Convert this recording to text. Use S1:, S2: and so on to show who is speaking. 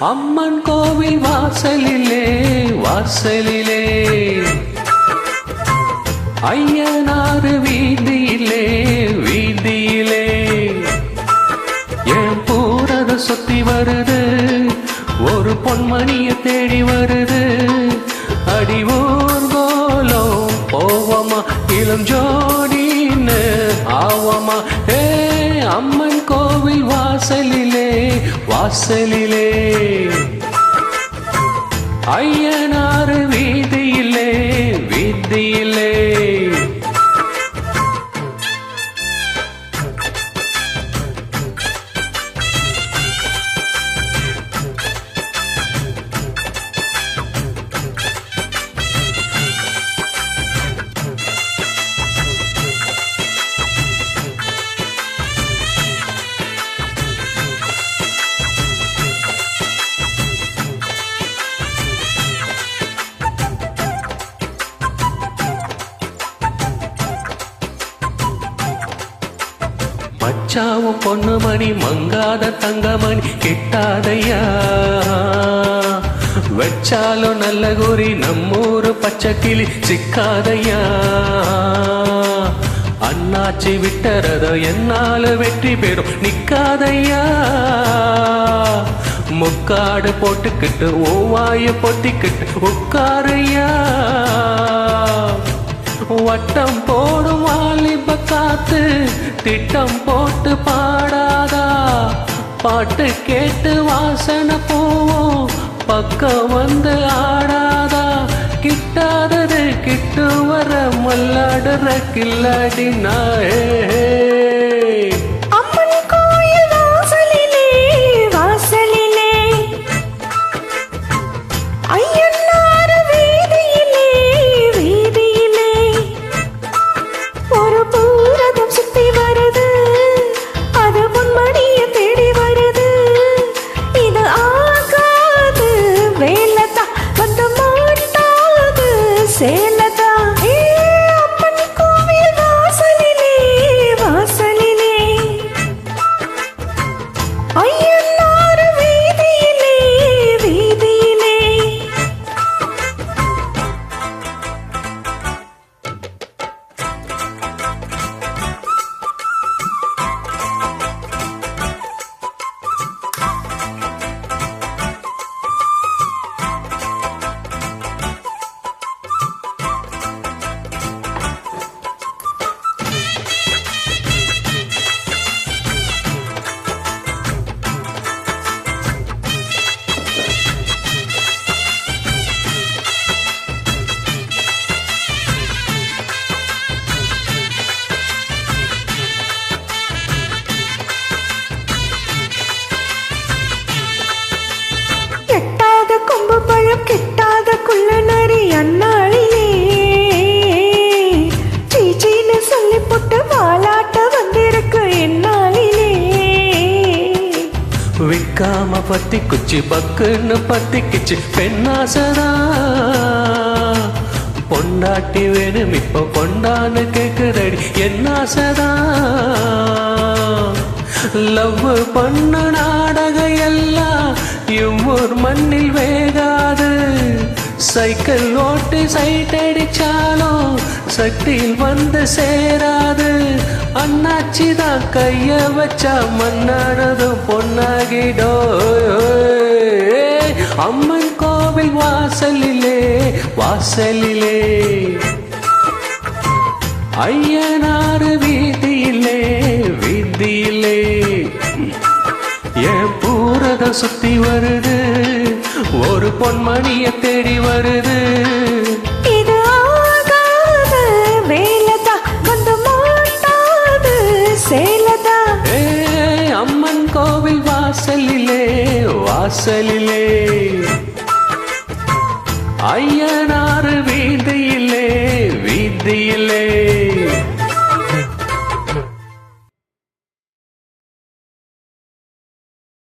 S1: அம்மன் கோவில் வாசலிலே வாசலிலே ஐயனாறு வீதியிலே வீதியிலே என் பூரத சுத்தி வருது ஒரு பொன்மணிய தேடி வருது அடிவோர் கோலம் போவமா இளம் ஜோடின்னு ஆவமா ஏ அம்மன் கோவில் வாசலிலே வாசலிலே ஐயனாறு வீதியிலே வீதியிலே மச்சாவும் பொண்ணுமணி மங்காத தங்கமணி கிட்டாதையா வச்சாலும் நல்ல குறி நம்மூரு பச்சை கிளி சிக்காதையா அண்ணாச்சி விட்டறதோ என்னால வெற்றி பெறும் நிக்காதையா முக்காடு போட்டுக்கிட்டு ஓவாய பொத்திக்கிட்டு உட்காரையா வட்டம் போடும் வாலிப காத்து திட்டம் போட்டு பாடாதா பாட்டு கேட்டு வாசனை போவோம் பக்கம் வந்து ஆடாதா கிட்டாதது கிட்டு வர மல்லாடுற கில்லாடி நாயே
S2: சேலதா அம்மன் கோவில் வாசலிலே வாசலிலே ஐயனாறு வீதியிலே வீதியிலே கிட்டாத குள்ள நரி அண்ணாளிலே சீச்சின்னு சொல்லி போட்டு வாலாட்ட வந்திருக்கு என்னாலிலே
S1: விக்காம பத்தி குச்சி பக்குன்னு பத்திக்குச்சு பெண்ணாசதா பொண்டாட்டி வேணும் இப்ப பொண்டான்னு கேக்குறடி என்னாசதா லவ் பண்ண நாடக எல்லாம் இவ்வொரு மண்ணில் வேகாது சைக்கிள் ஓட்டி சைட் அடிச்சாலும் சட்டியில் வந்து சேராது அண்ணாச்சிதான் கைய வச்சா மண்ணானதும் பொன்னாகிடோ அம்மன் கோவில் வாசலிலே வாசலிலே ஐயனாறு வீதியிலே வீதியிலே என் பூரத சுத்தி வருது ஒரு பொன்மணிய தேடி வருது
S2: இது ஆகாத வேலதா வந்து மாட்டாது சேலதா
S1: அம்மன் கோவில் வாசலிலே வாசலிலே ஐயனாறு வீதியிலே வீதியிலே